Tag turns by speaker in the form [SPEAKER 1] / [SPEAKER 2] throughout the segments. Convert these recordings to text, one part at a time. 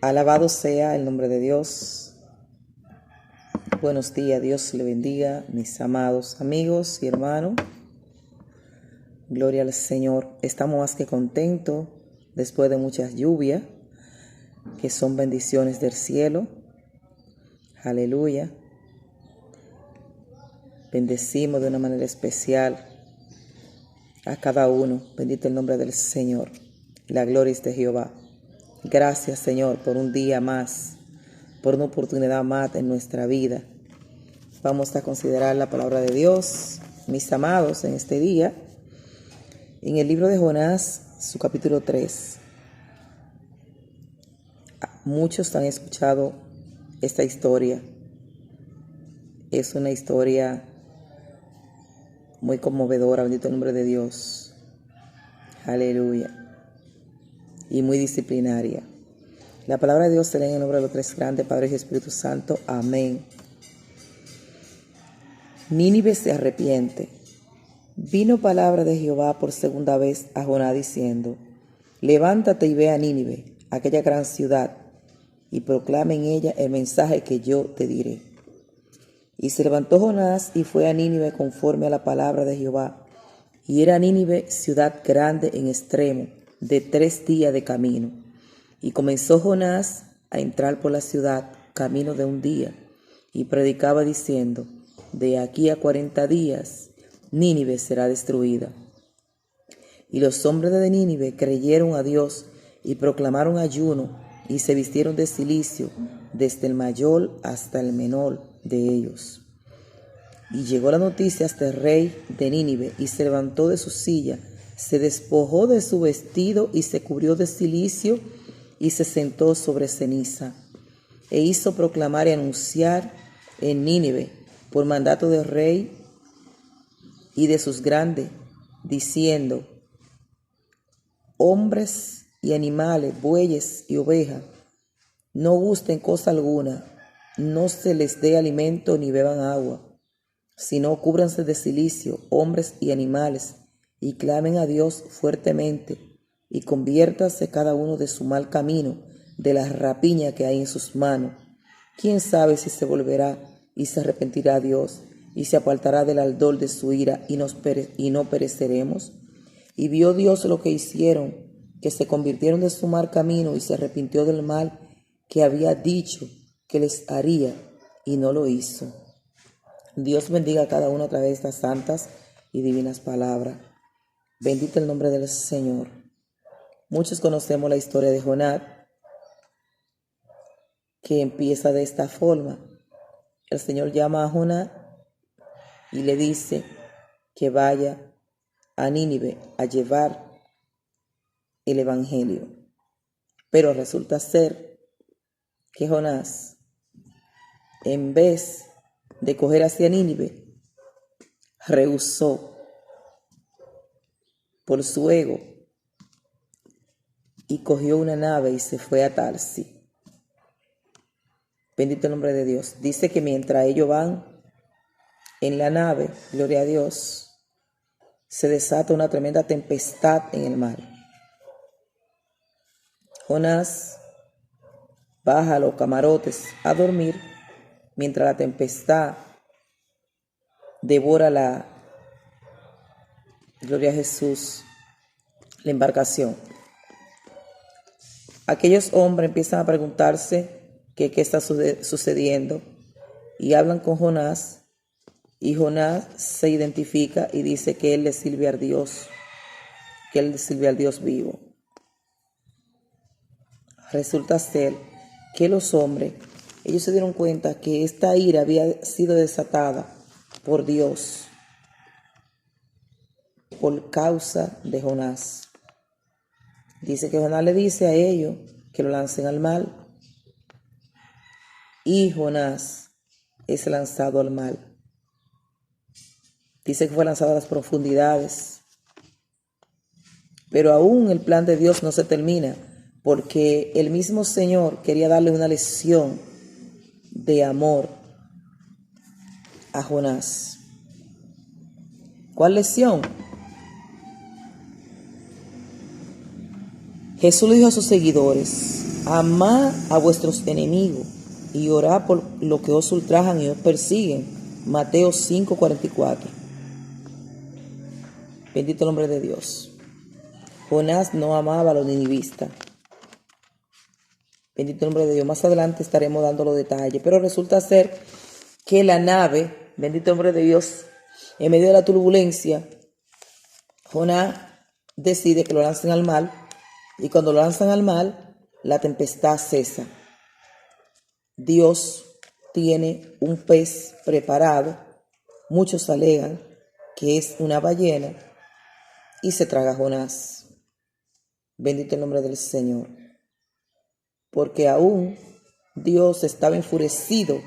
[SPEAKER 1] Alabado sea el nombre de Dios. Buenos días, Dios le bendiga, mis amados amigos y hermanos. Gloria al Señor. Estamos más que contentos después de muchas lluvias, que son bendiciones del cielo. Aleluya. Bendecimos de una manera especial a cada uno. Bendito el nombre del Señor. La gloria es de Jehová. Gracias, Señor, por un día más, por una oportunidad más en nuestra vida. Vamos a considerar la palabra de Dios, mis amados, en este día. En el libro de Jonás, su capítulo 3. Muchos han escuchado esta historia. Es una historia muy conmovedora, bendito el nombre de Dios. Aleluya. Y muy disciplinaria. La palabra de Dios se lee en el nombre de los tres grandes, Padre y Espíritu Santo. Amén. Nínive se arrepiente. Vino palabra de Jehová por segunda vez a Jonás diciendo: levántate y ve a Nínive, aquella gran ciudad, y proclama en ella el mensaje que yo te diré. Y se levantó Jonás y fue a Nínive conforme a la palabra de Jehová. Y era Nínive ciudad grande en extremo, de 3 días de camino. Y comenzó Jonás a entrar por la ciudad, camino de 1 día, y predicaba diciendo: de aquí a 40 días Nínive será destruida. Y los hombres de Nínive creyeron a Dios y proclamaron ayuno, y se vistieron de cilicio, desde el mayor hasta el menor de ellos. Y llegó la noticia hasta el rey de Nínive, y se levantó de su silla, se despojó de su vestido y se cubrió de cilicio, y se sentó sobre ceniza. E hizo proclamar y anunciar en Nínive, por mandato del rey y de sus grandes, diciendo: hombres y animales, bueyes y ovejas, no gusten cosa alguna, no se les dé alimento ni beban agua, sino cúbranse de cilicio, hombres y animales, y clamen a Dios fuertemente, y conviértase cada uno de su mal camino, de la rapiña que hay en sus manos. ¿Quién sabe si se volverá y se arrepentirá a Dios, y se apartará del ardor de su ira, y no pereceremos? Y vio Dios lo que hicieron, que se convirtieron de su mal camino, y se arrepintió del mal que había dicho que les haría, y no lo hizo. Dios bendiga a cada uno a través de estas santas y divinas palabras. Bendito el nombre del Señor. Muchos conocemos la historia de Jonás, que empieza de esta forma. El Señor llama a Jonás y le dice que vaya a Nínive a llevar el evangelio. Pero resulta ser que Jonás, en vez de coger hacia Nínive, rehusó por su ego y cogió una nave y se fue a Tarsis. Bendito el nombre de Dios. Dice que mientras ellos van en la nave, gloria a Dios, se desata una tremenda tempestad en el mar. Jonás baja a los camarotes a dormir mientras la tempestad devora gloria a Jesús, la embarcación. Aquellos hombres empiezan a preguntarse qué está sucediendo y hablan con Jonás, y Jonás se identifica y dice que él le sirve a Dios, que él le sirve al Dios vivo. Resulta ser que los hombres, ellos se dieron cuenta que esta ira había sido desatada por Dios por causa de Jonás. Dice que Jonás le dice a ellos que lo lancen al mar, y Jonás es lanzado al mar. Dice que fue lanzado a las profundidades. Pero aún el plan de Dios no se termina, porque el mismo Señor quería darle una lección de amor a Jonás. ¿Cuál lección? Jesús le dijo a sus seguidores: Amad a vuestros enemigos y orad por los que os ultrajan y os persiguen. Mateo 5:44. Bendito el nombre de Dios. Jonás no amaba a los ninivistas. Bendito el nombre de Dios. Más adelante estaremos dando los detalles. Pero resulta ser que la nave, bendito el nombre de Dios, en medio de la turbulencia, Jonás decide que lo lancen al mar. Y cuando lo lanzan al mar, la tempestad cesa. Dios tiene un pez preparado. Muchos alegan que es una ballena y se traga a Jonás. Bendito el nombre del Señor. Porque aún Dios estaba enfurecido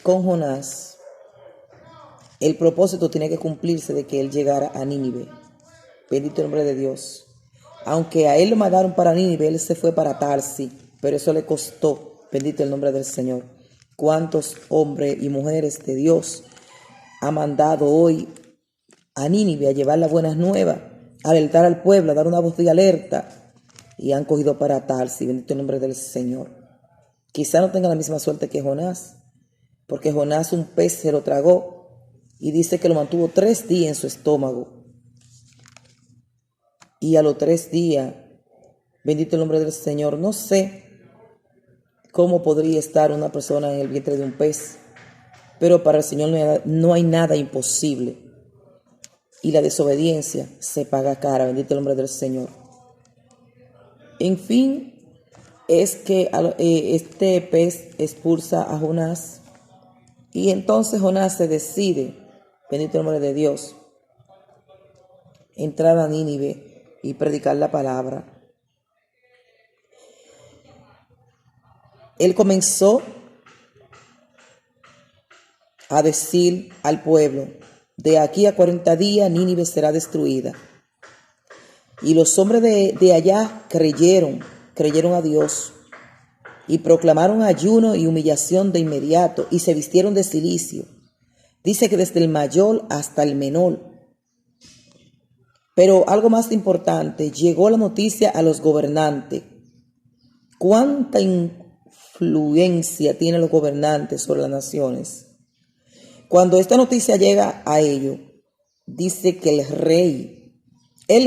[SPEAKER 1] con Jonás. El propósito tenía que cumplirse de que él llegara a Nínive. Bendito el nombre de Dios. Aunque a él lo mandaron para Nínive, él se fue para Tarsis, pero eso le costó. Bendito el nombre del Señor. ¿Cuántos hombres y mujeres de Dios ha mandado hoy a Nínive a llevar las buenas nuevas, a alertar al pueblo, a dar una voz de alerta, y han cogido para Tarsis? Bendito el nombre del Señor. Quizá no tenga la misma suerte que Jonás, porque Jonás un pez se lo tragó y dice que lo mantuvo 3 días en su estómago. Y a los 3 días, bendito el nombre del Señor, no sé cómo podría estar una persona en el vientre de un pez, pero para el Señor no hay nada imposible. Y la desobediencia se paga cara, bendito el nombre del Señor. En fin, es que este pez expulsa a Jonás, y entonces Jonás se decide, bendito el nombre de Dios, entrar a Nínive y predicar la palabra. Él comenzó a decir al pueblo: de aquí a 40 días Nínive será destruida. Y los hombres de allá creyeron a Dios y proclamaron ayuno y humillación de inmediato y se vistieron de cilicio. Dice que desde el mayor hasta el menor. Pero algo más importante, llegó la noticia a los gobernantes. ¿Cuánta influencia tienen los gobernantes sobre las naciones? Cuando esta noticia llega a ellos, dice que el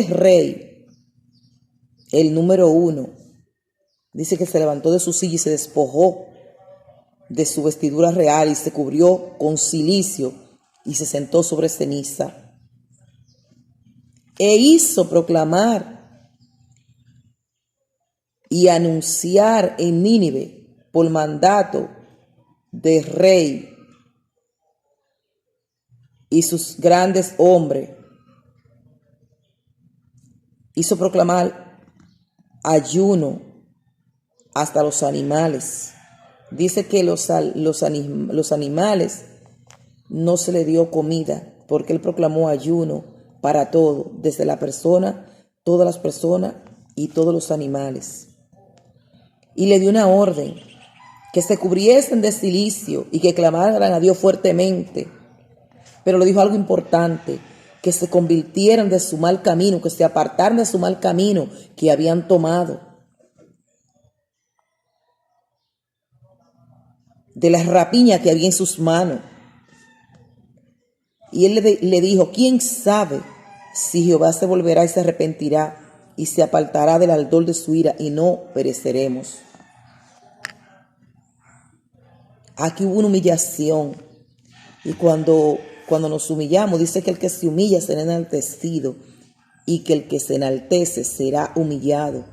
[SPEAKER 1] rey, el número 1, dice que se levantó de su silla y se despojó de su vestidura real y se cubrió con cilicio y se sentó sobre ceniza. E hizo proclamar y anunciar en Nínive por mandato del rey y sus grandes hombres. Hizo proclamar ayuno hasta los animales. Dice que los animales no se le dio comida porque él proclamó ayuno para todo, desde la persona, todas las personas y todos los animales. Y le dio una orden, que se cubriesen de cilicio y que clamaran a Dios fuertemente. Pero le dijo algo importante, que se convirtieran de su mal camino, que se apartaran de su mal camino que habían tomado, de la rapiña que había en sus manos. Y él le dijo: ¿quién sabe si Jehová se volverá y se arrepentirá y se apartará del ardor de su ira y no pereceremos? Aquí hubo una humillación. Y cuando nos humillamos, dice que el que se humilla será enaltecido y que el que se enaltece será humillado.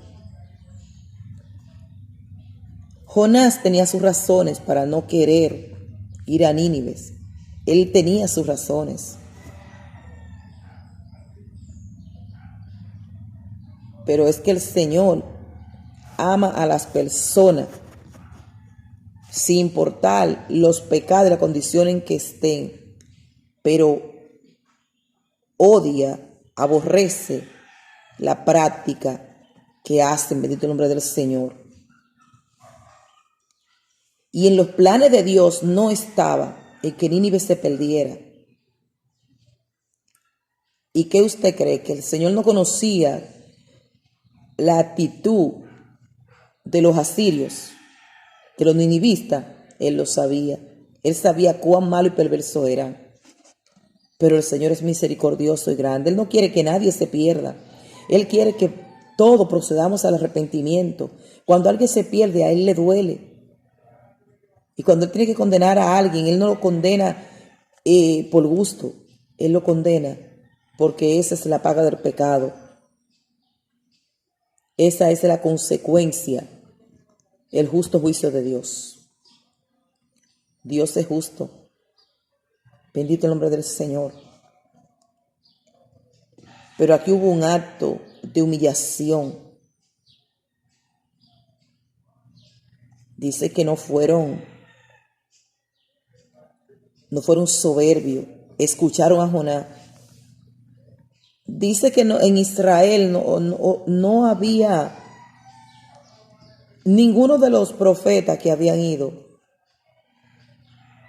[SPEAKER 1] Jonás tenía sus razones para no querer ir a Nínive. Él tenía sus razones. Pero es que el Señor ama a las personas sin importar los pecados y la condición en que estén, pero odia, aborrece la práctica que hacen, bendito el nombre del Señor. Y en los planes de Dios no estaba el que Nínive se perdiera. ¿Y qué usted cree? ¿Que el Señor no conocía la actitud de los asirios, de los ninivistas, él lo sabía. Él sabía cuán malo y perverso eran. Pero el Señor es misericordioso y grande. Él no quiere que nadie se pierda. Él quiere que todos procedamos al arrepentimiento. Cuando alguien se pierde, a Él le duele. Y cuando Él tiene que condenar a alguien, Él no lo condena por gusto. Él lo condena porque esa es la paga del pecado. Esa es la consecuencia, el justo juicio de Dios. Dios es justo. Bendito el nombre del Señor. Pero aquí hubo un acto de humillación. Dice que no fueron soberbios. Escucharon a Jonás. Dice que en Israel no había ninguno de los profetas que habían ido,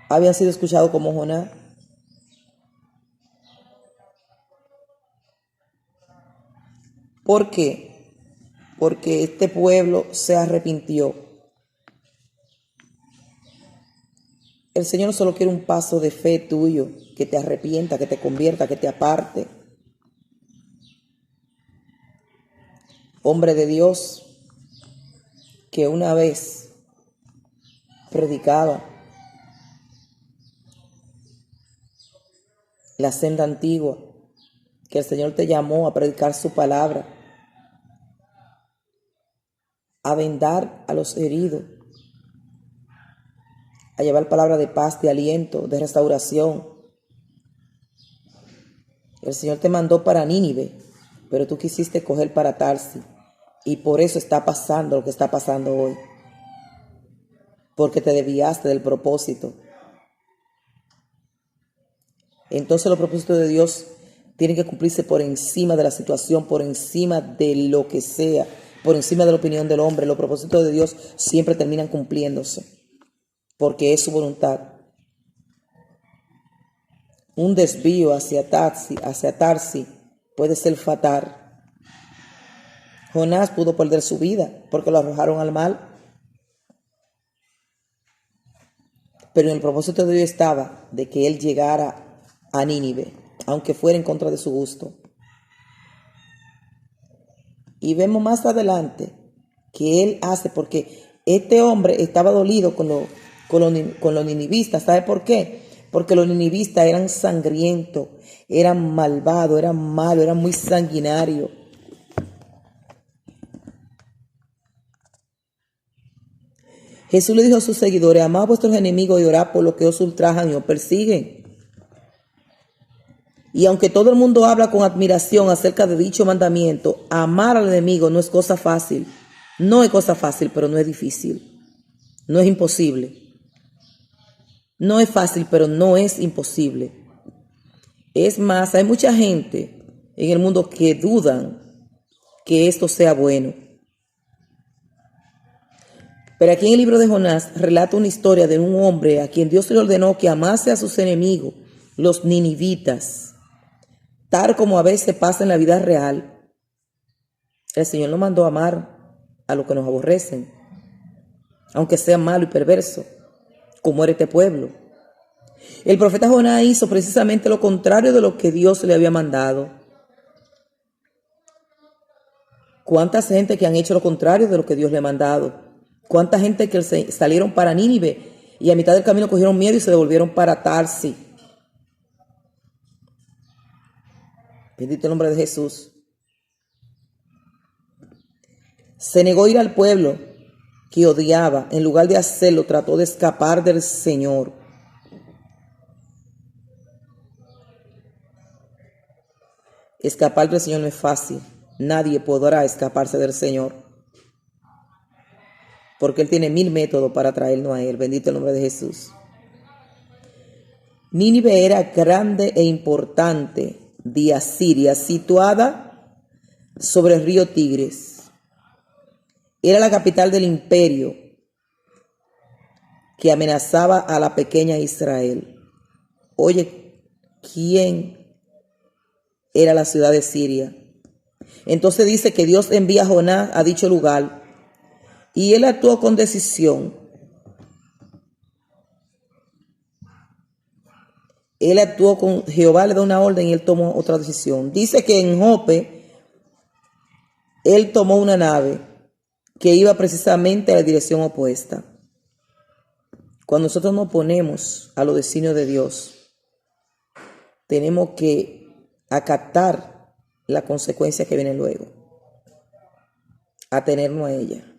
[SPEAKER 1] habían sido escuchados como Jonás. ¿Por qué? Porque este pueblo se arrepintió. El Señor solo quiere un paso de fe tuyo, que te arrepienta, que te convierta, que te aparte. Hombre de Dios que una vez predicaba la senda antigua, que el Señor te llamó a predicar su palabra, a vendar a los heridos, a llevar palabra de paz, de aliento, de restauración. El Señor te mandó para Nínive, pero tú quisiste coger para Tarsis. Y por eso está pasando lo que está pasando hoy. Porque te desviaste del propósito. Entonces los propósitos de Dios tienen que cumplirse por encima de la situación, por encima de lo que sea, por encima de la opinión del hombre. Los propósitos de Dios siempre terminan cumpliéndose, porque es su voluntad. Un desvío hacia Tarsis puede ser fatal. Jonás pudo perder su vida porque lo arrojaron al mar. Pero en el propósito de Dios estaba de que él llegara a Nínive, aunque fuera en contra de su gusto. Y vemos más adelante que él hace, porque este hombre estaba dolido con los ninivistas. ¿Sabe por qué? Porque los ninivistas eran sangrientos, eran malvados, eran malos, eran muy sanguinarios. Jesús le dijo a sus seguidores: amad a vuestros enemigos y orad por los que os ultrajan y os persiguen. Y aunque todo el mundo habla con admiración acerca de dicho mandamiento, amar al enemigo no es cosa fácil. No es cosa fácil, pero no es difícil. No es imposible. No es fácil, pero no es imposible. Es más, hay mucha gente en el mundo que dudan que esto sea bueno. Pero aquí en el libro de Jonás relata una historia de un hombre a quien Dios le ordenó que amase a sus enemigos, los ninivitas, tal como a veces pasa en la vida real. El Señor nos mandó a amar a los que nos aborrecen, aunque sea malo y perverso, como era este pueblo. El profeta Jonás hizo precisamente lo contrario de lo que Dios le había mandado. ¿Cuánta gente que han hecho lo contrario de lo que Dios le ha mandado? ¿Cuánta gente que salieron para Nínive y a mitad del camino cogieron miedo y se devolvieron para Tarsis? Bendito el nombre de Jesús. Se negó a ir al pueblo que odiaba. En lugar de hacerlo, trató de escapar del Señor. Escapar del Señor no es fácil. Nadie podrá escaparse del Señor, porque Él tiene 1000 métodos para traernos a Él. Bendito el nombre de Jesús. Nínive era grande e importante de Asiria, situada sobre el río Tigris. Era la capital del imperio que amenazaba a la pequeña Israel. Oye, ¿quién era la ciudad de Siria? Entonces dice que Dios envía a Jonás a dicho lugar Y él actuó con decisión. Él actuó con Jehová, le da una orden y él tomó otra decisión. Dice que en Jope, él tomó una nave que iba precisamente a la dirección opuesta. Cuando nosotros nos ponemos a los designios de Dios, tenemos que acatar la consecuencia que viene luego, atenernos a ella.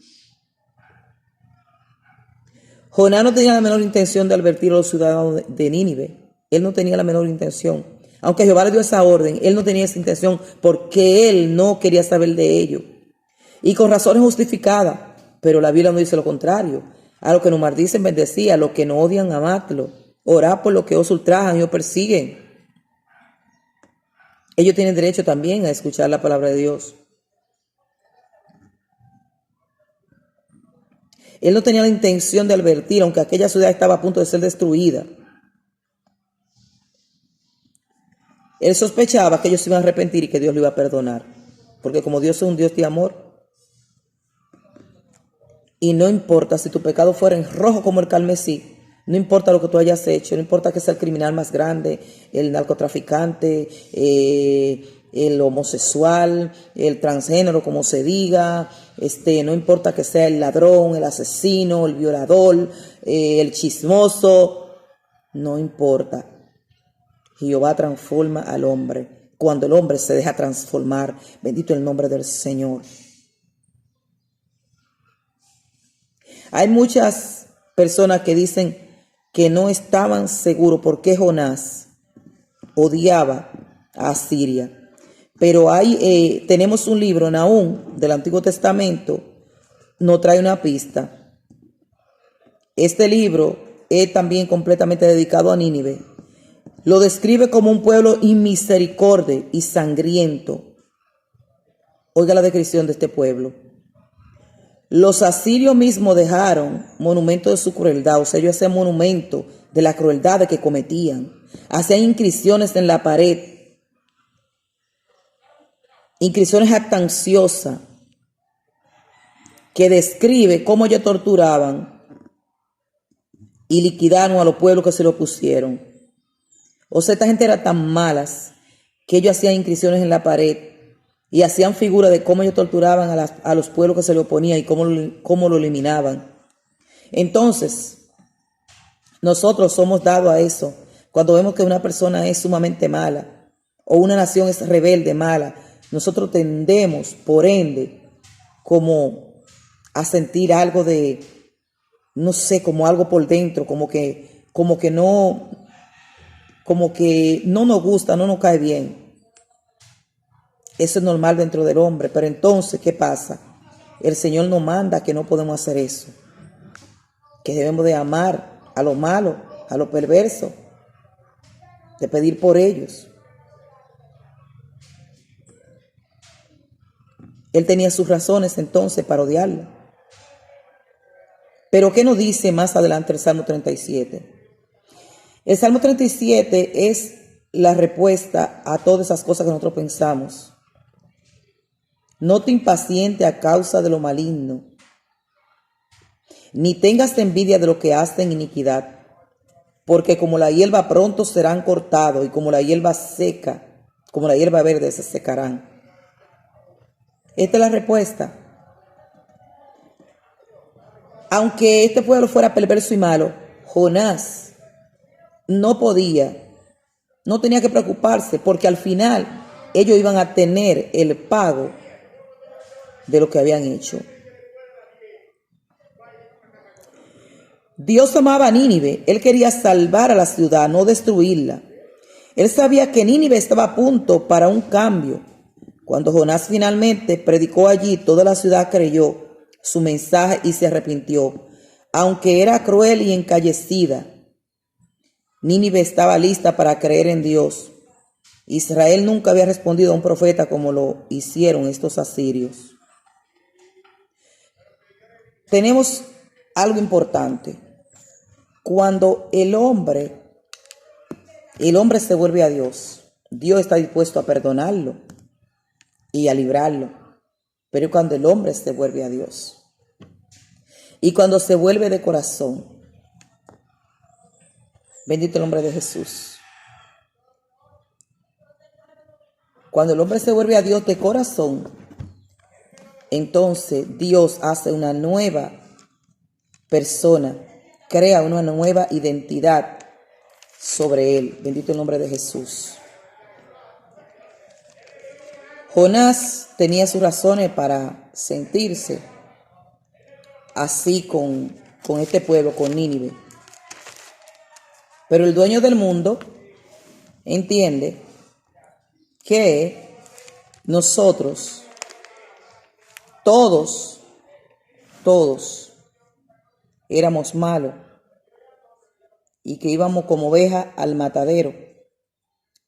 [SPEAKER 1] Jonás no tenía la menor intención de advertir a los ciudadanos de Nínive. Él no tenía la menor intención. Aunque Jehová le dio esa orden, él no tenía esa intención porque él no quería saber de ello. Y con razones justificadas. Pero la Biblia no dice lo contrario. A los que nos maldicen, bendecía. A los que nos odian, amadlo. Orad por los que os ultrajan y os persiguen. Ellos tienen derecho también a escuchar la palabra de Dios. Él no tenía la intención de advertir, aunque aquella ciudad estaba a punto de ser destruida. Él sospechaba que ellos se iban a arrepentir y que Dios lo iba a perdonar. Porque como Dios es un Dios de amor, y no importa si tu pecado fuera en rojo como el carmesí, no importa lo que tú hayas hecho, no importa que sea el criminal más grande, el narcotraficante, el homosexual, el transgénero, como se diga, no importa que sea el ladrón, el asesino, el violador, el chismoso, no importa. Jehová transforma al hombre cuando el hombre se deja transformar. Bendito el nombre del Señor. Hay muchas personas que dicen que no estaban seguros por qué Jonás odiaba a Asiria. Pero tenemos un libro, Nahum, del Antiguo Testamento, nos trae una pista. Este libro es también completamente dedicado a Nínive. Lo describe como un pueblo inmisericordia y sangriento. Oiga la descripción de este pueblo. Los asirios mismos dejaron monumento de su crueldad, o sea, ellos hacían monumento de la crueldad que cometían. Hacían inscripciones en la pared, inscripciones jactanciosas, que describe cómo ellos torturaban y liquidaron a los pueblos que se lo pusieron. O sea, esta gente era tan malas que ellos hacían inscripciones en la pared y hacían figuras de cómo ellos torturaban a los pueblos que se le oponían y cómo lo eliminaban. Entonces, nosotros somos dados a eso. Cuando vemos que una persona es sumamente mala o una nación es rebelde, mala, nosotros tendemos, por ende, como a sentir algo de, no sé, como algo por dentro, como que no nos gusta, no nos cae bien. Eso es normal dentro del hombre, pero entonces, ¿qué pasa? El Señor nos manda que no podemos hacer eso, que debemos de amar a lo malo, a lo perverso, de pedir por ellos. Él tenía sus razones entonces para odiarla. Pero ¿qué nos dice más adelante el Salmo 37? El Salmo 37 es la respuesta a todas esas cosas que nosotros pensamos. No te impacientes a causa de lo maligno, ni tengas envidia de lo que hacen iniquidad, porque como la hierba pronto serán cortados, y como la hierba seca, como la hierba verde se secarán. Esta es la respuesta. Aunque este pueblo fuera perverso y malo, Jonás no tenía que preocuparse, porque al final ellos iban a tener el pago de lo que habían hecho. Dios amaba a Nínive. Él quería salvar a la ciudad, no destruirla. Él sabía que Nínive estaba a punto para un cambio. Cuando Jonás finalmente predicó allí, toda la ciudad creyó su mensaje y se arrepintió. Aunque era cruel y encallecida, Nínive estaba lista para creer en Dios. Israel nunca había respondido a un profeta como lo hicieron estos asirios. Tenemos algo importante. Cuando el hombre se vuelve a Dios, Dios está dispuesto a perdonarlo y a librarlo. Pero cuando el hombre se vuelve a Dios, Y cuando se vuelve de corazón, bendito el nombre de Jesús. Cuando el hombre se vuelve a Dios de corazón, entonces Dios hace una nueva persona, crea una nueva identidad sobre él. Bendito el nombre de Jesús. Jonás tenía sus razones para sentirse así con este pueblo, con Nínive. Pero el dueño del mundo entiende que nosotros, todos éramos malos y que íbamos como ovejas al matadero.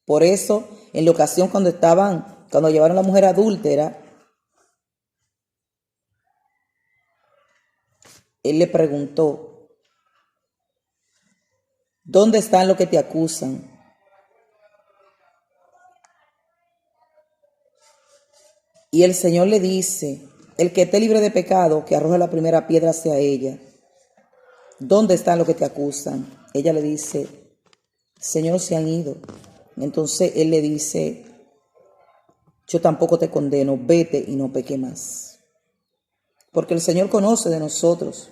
[SPEAKER 1] Por eso, en la ocasión cuando llevaron a la mujer adúltera, él le preguntó: ¿dónde están los que te acusan? Y el Señor le dice: el que esté libre de pecado, que arroje la primera piedra hacia ella. ¿Dónde están los que te acusan? Ella le dice: Señor, se han ido. Entonces él le dice: yo tampoco te condeno, vete y no peque más. Porque el Señor conoce de nosotros.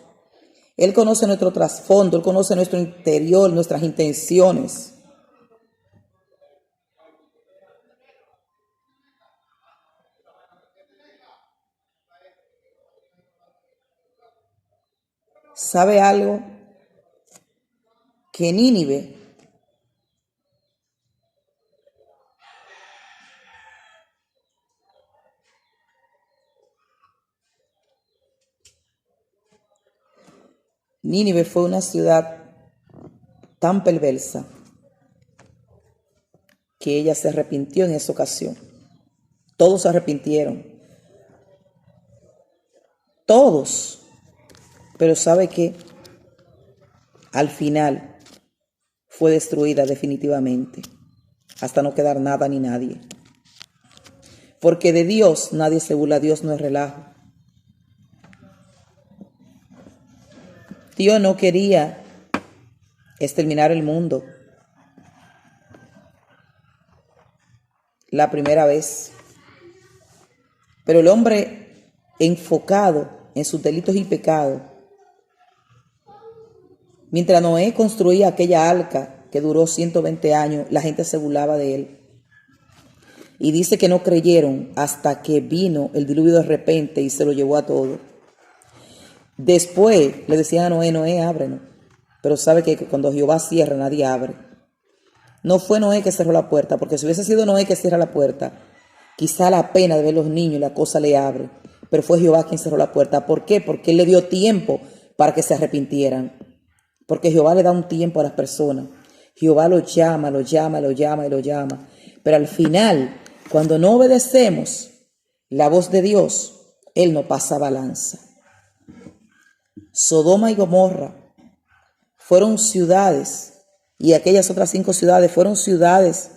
[SPEAKER 1] Él conoce nuestro trasfondo, Él conoce nuestro interior, nuestras intenciones. ¿Sabe algo? Que Nínive fue una ciudad tan perversa que ella se arrepintió en esa ocasión. Todos se arrepintieron. Todos. Pero ¿sabe qué? Al final fue destruida definitivamente, hasta no quedar nada ni nadie. Porque de Dios nadie se burla, Dios no es relajo. Dios no quería exterminar el mundo la primera vez. Pero el hombre enfocado en sus delitos y pecados, mientras Noé construía aquella arca que duró 120 años, la gente se burlaba de él. Y dice que no creyeron hasta que vino el diluvio de repente y se lo llevó a todo. Después le decían a Noé: Noé, ábrenos. Pero sabe que cuando Jehová cierra, nadie abre. No fue Noé que cerró la puerta, porque si hubiese sido Noé que cierra la puerta, quizá la pena de ver los niños y la cosa le abre. Pero fue Jehová quien cerró la puerta. ¿Por qué? Porque Él le dio tiempo para que se arrepintieran. Porque Jehová le da un tiempo a las personas. Jehová lo llama. Pero al final, cuando no obedecemos la voz de Dios, Él no pasa balanza. Sodoma y Gomorra fueron ciudades, y aquellas otras 5 ciudades fueron ciudades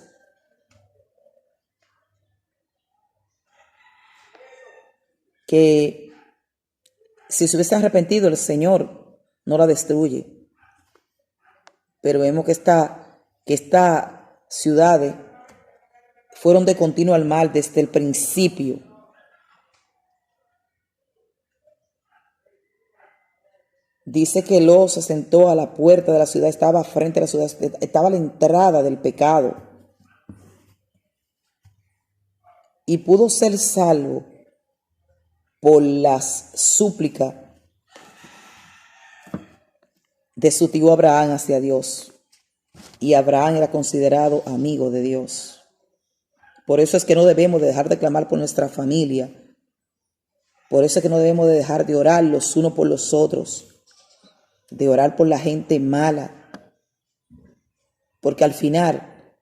[SPEAKER 1] que, si se hubiese arrepentido, el Señor no la destruye. Pero vemos que estas ciudades fueron de continuo al mal desde el principio. Dice que Lot se sentó a la puerta de la ciudad, estaba frente a la ciudad, estaba a la entrada del pecado. Y pudo ser salvo por las súplicas de su tío Abraham hacia Dios. Y Abraham era considerado amigo de Dios. Por eso es que no debemos de dejar de clamar por nuestra familia. Por eso es que no debemos de dejar de orar los unos por los otros. De orar por la gente mala. Porque al final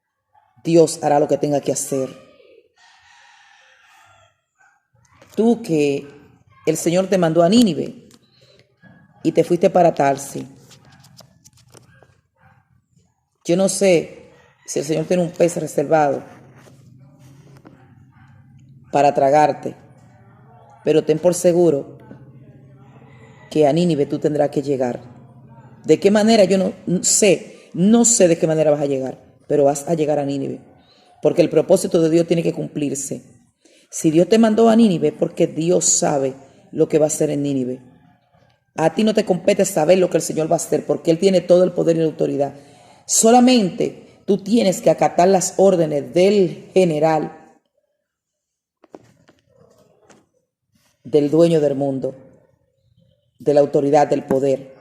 [SPEAKER 1] Dios hará lo que tenga que hacer. Tú que el Señor te mandó a Nínive y te fuiste para Tarsis. Yo no sé si el Señor tiene un pez reservado para tragarte, pero ten por seguro que a Nínive tú tendrás que llegar. ¿De qué manera? Yo no sé de qué manera vas a llegar, pero vas a llegar a Nínive, porque el propósito de Dios tiene que cumplirse. Si Dios te mandó a Nínive, porque Dios sabe lo que va a hacer en Nínive. A ti no te compete saber lo que el Señor va a hacer, porque Él tiene todo el poder y la autoridad. Solamente tú tienes que acatar las órdenes del general, del dueño del mundo, de la autoridad, del poder.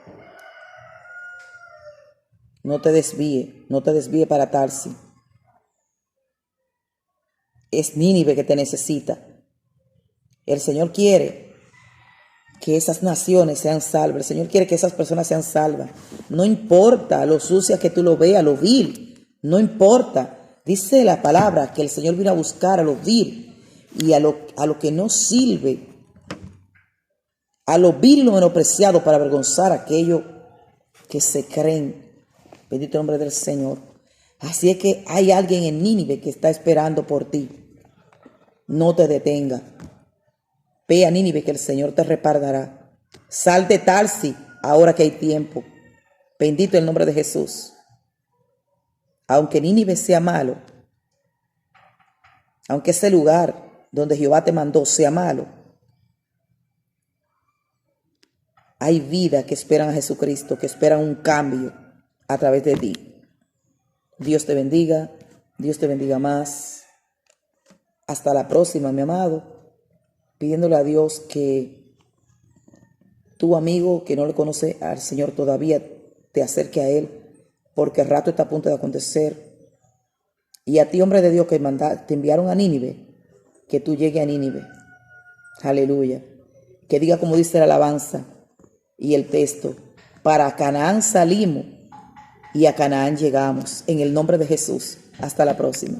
[SPEAKER 1] No te desvíe para Tarsis. Es Nínive que te necesita. El Señor quiere que esas naciones sean salvas. El Señor quiere que esas personas sean salvas. No importa lo sucia que tú lo veas, lo vil. No importa. Dice la palabra que el Señor vino a buscar a lo vil y a lo que no sirve. A lo vil y lo menospreciado para avergonzar a aquellos que se creen. Bendito el nombre del Señor. Así es que hay alguien en Nínive que está esperando por ti. No te detenga. Ve a Nínive que el Señor te respaldará. Sal de Tarsis ahora que hay tiempo. Bendito el nombre de Jesús. Aunque Nínive sea malo, aunque ese lugar donde Jehová te mandó sea malo, hay vida que esperan a Jesucristo, que esperan un cambio a través de ti. Dios te bendiga más. Hasta la próxima, mi amado, pidiéndole a Dios que tu amigo que no le conoce al Señor todavía te acerque a Él, porque el rato está a punto de acontecer. Y a ti, hombre de Dios, que te enviaron a Nínive, que tú llegues a Nínive. Aleluya. Que diga como dice la alabanza y el texto: para Canaán salimos y a Canaán llegamos. En el nombre de Jesús. Hasta la próxima.